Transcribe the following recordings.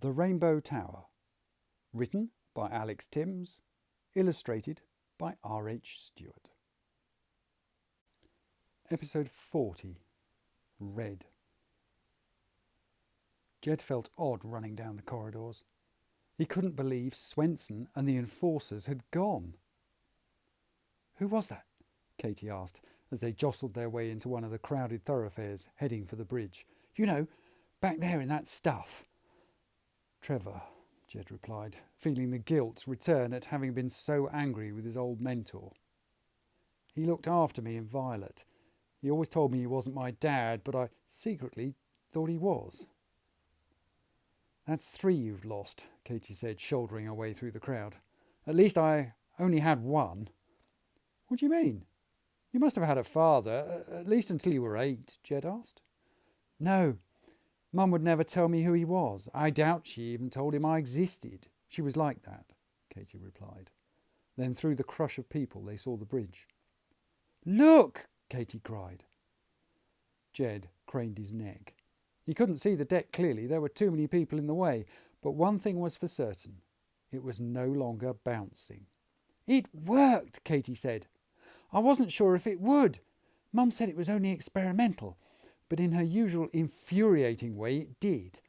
The Rainbow Tower. Written by Alex Tymms. Illustrated by R H Stewart. Episode 40. Red. Jed felt odd running down the corridors. He couldn't believe Swenson and the enforcers had gone. "Who was that?" Katie asked as they jostled their way into one of the crowded thoroughfares heading for the bridge. "You know, back there in that stuff." "Trevor," Jed replied, feeling the guilt return at having been so angry with his old mentor. "He looked after me and Violet. He always told me he wasn't my dad, but I secretly thought he was." "That's 3 you've lost," Katie said, shouldering her way through the crowd. "At least I only had one." "What do you mean? You must have had a father, at least until you were 8, Jed asked. "No. Mum would never tell me who he was. I doubt she even told him I existed. She was like that," Katie replied. Then through the crush of people they saw the bridge. "Look!" Katie cried. Jed craned his neck. He couldn't see the deck clearly. There were too many people in the way. But one thing was for certain. It was no longer bouncing. "It worked," Katie said. "I wasn't sure if it would. Mum said it was only experimental. But in her usual infuriating way, it did.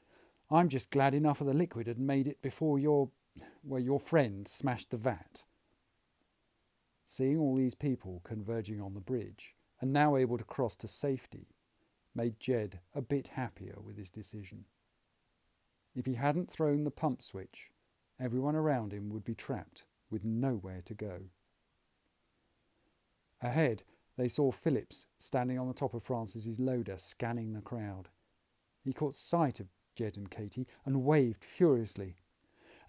I'm just glad enough of the liquid had made it before your friend smashed the vat." Seeing all these people converging on the bridge, and now able to cross to safety, made Jed a bit happier with his decision. If he hadn't thrown the pump switch, everyone around him would be trapped with nowhere to go. Ahead, they saw Phillips standing on the top of Francis's loader, scanning the crowd. He caught sight of Jed and Katie and waved furiously.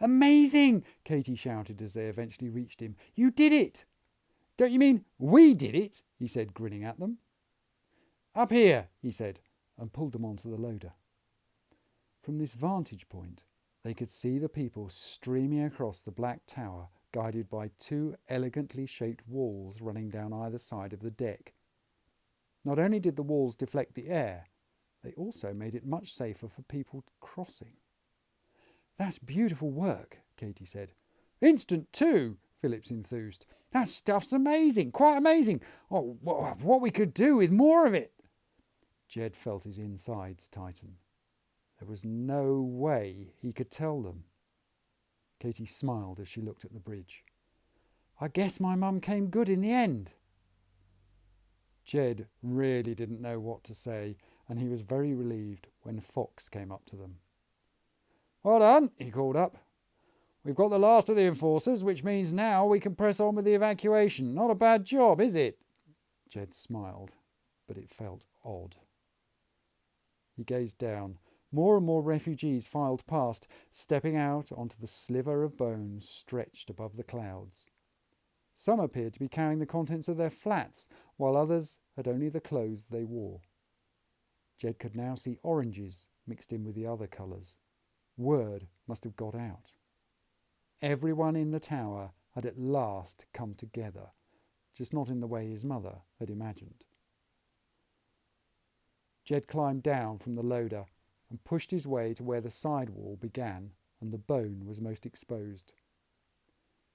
"Amazing!" Katie shouted as they eventually reached him. "You did it!" "Don't you mean we did it?" he said, grinning at them. "Up here," he said, and pulled them onto the loader. From this vantage point, they could see the people streaming across the black tower, guided by 2 elegantly shaped walls running down either side of the deck. Not only did the walls deflect the air, they also made it much safer for people crossing. "That's beautiful work," Katie said. "Instant too," Phillips enthused. "That stuff's amazing, quite amazing. Oh, what we could do with more of it." Jed felt his insides tighten. There was no way he could tell them. Katie smiled as she looked at the bridge. "I guess my mum came good in the end." Jed really didn't know what to say, and he was very relieved when Fox came up to them. "Well done," he called up. "We've got the last of the enforcers, which means now we can press on with the evacuation. Not a bad job, is it?" Jed smiled, but it felt odd. He gazed down. More and more refugees filed past, stepping out onto the sliver of bones stretched above the clouds. Some appeared to be carrying the contents of their flats, while others had only the clothes they wore. Jed could now see oranges mixed in with the other colours. Word must have got out. Everyone in the tower had at last come together, just not in the way his mother had imagined. Jed climbed down from the loader and pushed his way to where the side wall began and the bone was most exposed.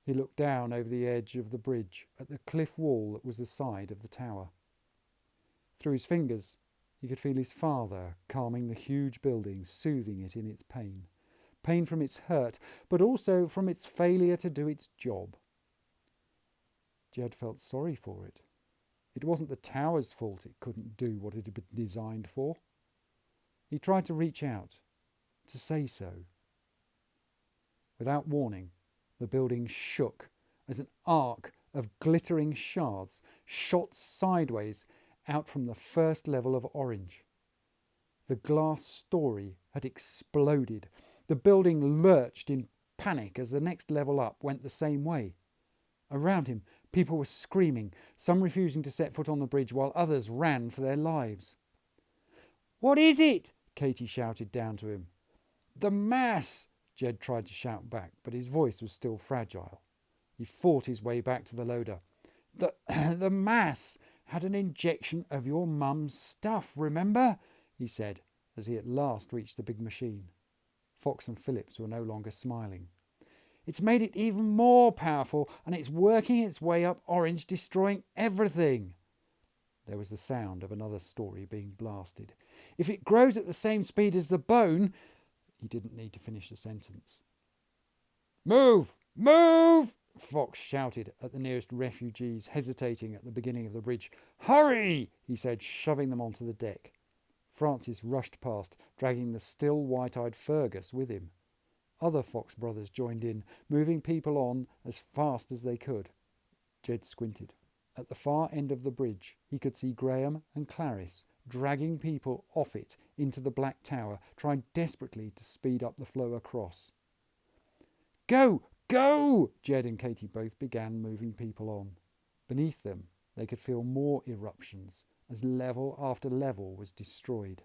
He looked down over the edge of the bridge at the cliff wall that was the side of the tower. Through his fingers, he could feel his father calming the huge building, soothing it in its pain. Pain from its hurt, but also from its failure to do its job. Jed felt sorry for it. It wasn't the tower's fault it couldn't do what it had been designed for. He tried to reach out, to say so. Without warning, the building shook as an arc of glittering shards shot sideways out from the first level of orange. The glass story had exploded. The building lurched in panic as the next level up went the same way. Around him, people were screaming, some refusing to set foot on the bridge while others ran for their lives. "What is it?" Katie shouted down to him. "The mass!" Jed tried to shout back, but his voice was still fragile. He fought his way back to the loader. The mass had an injection of your mum's stuff, remember?" he said, as he at last reached the big machine. Fox and Phillips were no longer smiling. "It's made it even more powerful, and it's working its way up Orange, destroying everything." There was the sound of another story being blasted. "If it grows at the same speed as the bone..." He didn't need to finish the sentence. "Move! Move!" Fox shouted at the nearest refugees hesitating at the beginning of the bridge. "Hurry!" he said, shoving them onto the deck. Francis rushed past, dragging the still white-eyed Fergus with him. Other Fox brothers joined in, moving people on as fast as they could. Jed squinted. At the far end of the bridge, he could see Graham and Clarice dragging people off it into the Black Tower, trying desperately to speed up the flow across. "Go! Go!" Jed and Katie both began moving people on. Beneath them, they could feel more eruptions as level after level was destroyed.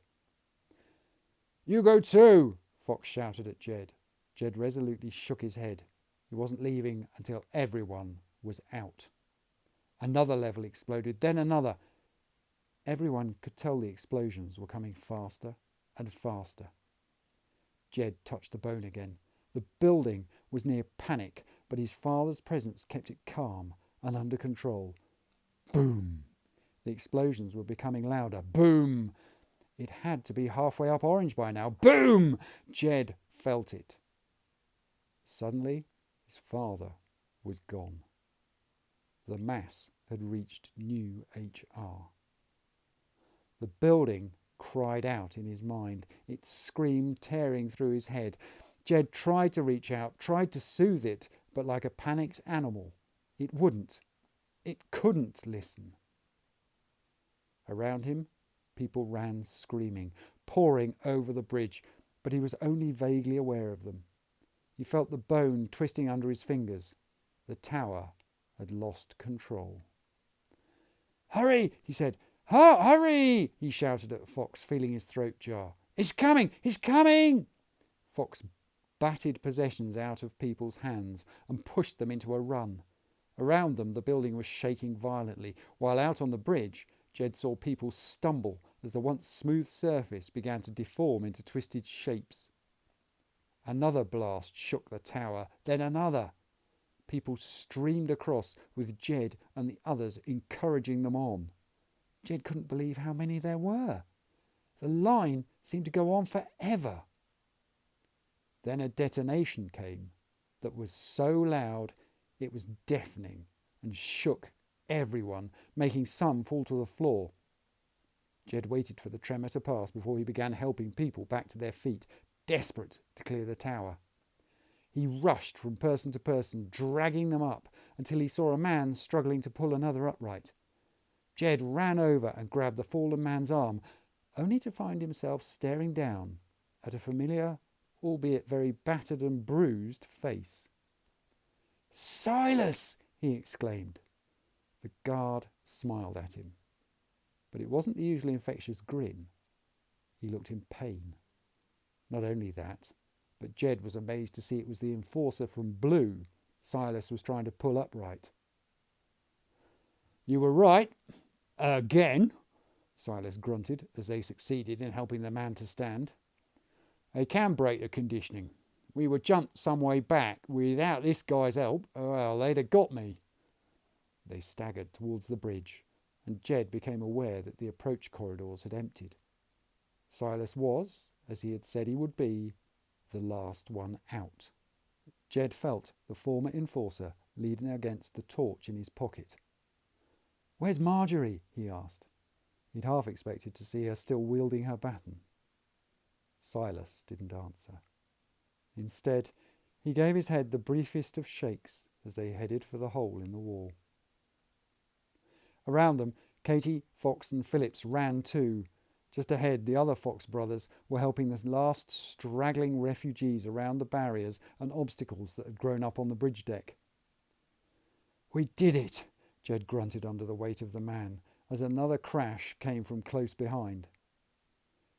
"You go too!" Fox shouted at Jed. Jed resolutely shook his head. He wasn't leaving until everyone was out. Another level exploded, then another. Everyone could tell the explosions were coming faster and faster. Jed touched the bone again. The building was near panic, but his father's presence kept it calm and under control. Boom! The explosions were becoming louder. Boom! It had to be halfway up Orange by now. Boom! Jed felt it. Suddenly, his father was gone. The mass had reached new HR. The building cried out in his mind. It screamed, tearing through his head. Jed tried to reach out, tried to soothe it, but like a panicked animal, it wouldn't. It couldn't listen. Around him, people ran screaming, pouring over the bridge, but he was only vaguely aware of them. He felt the bone twisting under his fingers. The tower had lost control. "Hurry!" he said. "Hurry!" he shouted at Fox, feeling his throat jar. "He's coming! He's coming!" Fox batted possessions out of people's hands and pushed them into a run. Around them, the building was shaking violently, while out on the bridge, Jed saw people stumble as the once smooth surface began to deform into twisted shapes. Another blast shook the tower, then another. People streamed across, with Jed and the others encouraging them on. Jed couldn't believe how many there were. The line seemed to go on forever. Then a detonation came that was so loud it was deafening and shook everyone, making some fall to the floor. Jed waited for the tremor to pass before he began helping people back to their feet, desperate to clear the tower. He rushed from person to person, dragging them up, until he saw a man struggling to pull another upright. Jed ran over and grabbed the fallen man's arm, only to find himself staring down at a familiar, albeit very battered and bruised, face. "Silas!" he exclaimed. The guard smiled at him, but it wasn't the usually infectious grin. He looked in pain. Not only that, but Jed was amazed to see it was the enforcer from Blue Silas was trying to pull upright. "You were right. Again," Silas grunted as they succeeded in helping the man to stand. "They can break the conditioning. We were jumped some way back. Without this guy's help, well, they'd have got me." They staggered towards the bridge, and Jed became aware that the approach corridors had emptied. Silas was, as he had said he would be, the last one out. Jed felt the former enforcer leaning against the torch in his pocket. "Where's Marjorie?" he asked. He'd half expected to see her still wielding her baton. Silas didn't answer. Instead, he gave his head the briefest of shakes as they headed for the hole in the wall. Around them, Katie, Fox and Phillips ran too. Just ahead, the other Fox brothers were helping the last straggling refugees around the barriers and obstacles that had grown up on the bridge deck. "We did it," Jed grunted under the weight of the man, as another crash came from close behind.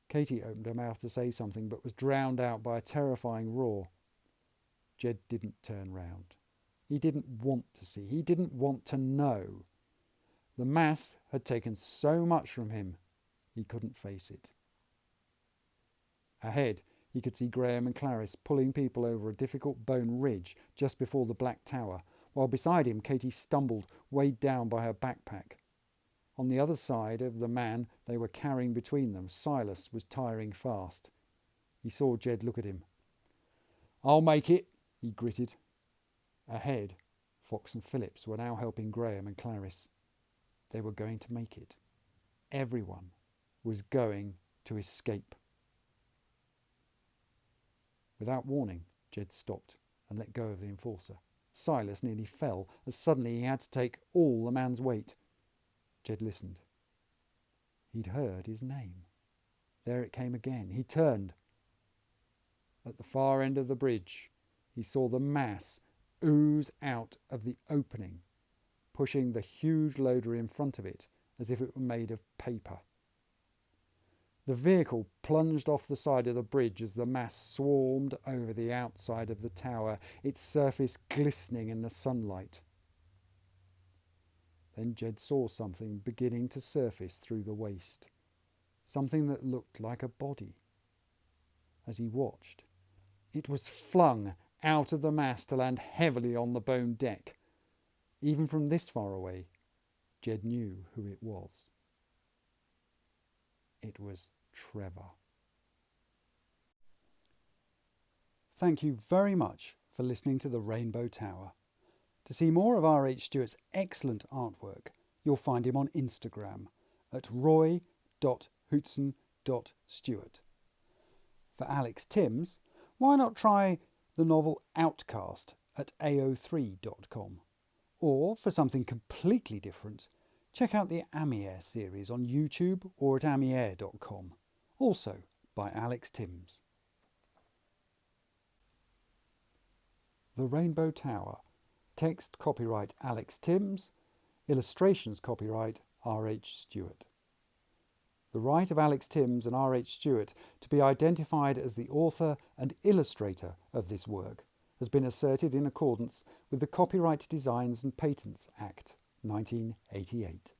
Katie opened her mouth to say something, but was drowned out by a terrifying roar. Jed didn't turn round. He didn't want to see. He didn't want to know. The mass had taken so much from him, he couldn't face it. Ahead, He could see Graham and Clarice pulling people over a difficult bone ridge just before the Black Tower, while beside him Katie stumbled, weighed down by her backpack. On the other side of the man they were carrying between them, Silas was tiring fast. He saw Jed look at him. "I'll make it," he gritted. Ahead, Fox and Phillips were now helping Graham and Clarice. They were going to make it. Everyone was going to escape. Without warning, Jed stopped and let go of the enforcer. Silas nearly fell, as suddenly he had to take all the man's weight. Jed listened. He'd heard his name. There it came again. He turned. At the far end of the bridge, he saw the mass ooze out of the opening, pushing the huge loader in front of it as if it were made of paper. The vehicle plunged off the side of the bridge as the mass swarmed over the outside of the tower, its surface glistening in the sunlight. Then Jed saw something beginning to surface through the waste, something that looked like a body. As he watched, it was flung out of the mass to land heavily on the bone deck. Even from this far away, Jed knew who it was. It was Trevor. Thank you very much for listening to The Rainbow Tower. To see more of R H Stewart's excellent artwork, you'll find him on Instagram at roy.hootson.stewart. For Alex Tymms, why not try the novel OutCaste at ao3.com? Or, for something completely different, check out the Amier series on YouTube or at amier.com, also by Alex Tymms. The Rainbow Tower. Text copyright Alex Tymms. Illustrations copyright R H Stewart. The right of Alex Tymms and R H Stewart to be identified as the author and illustrator of this work has been asserted in accordance with the Copyright Designs and Patents Act 1988.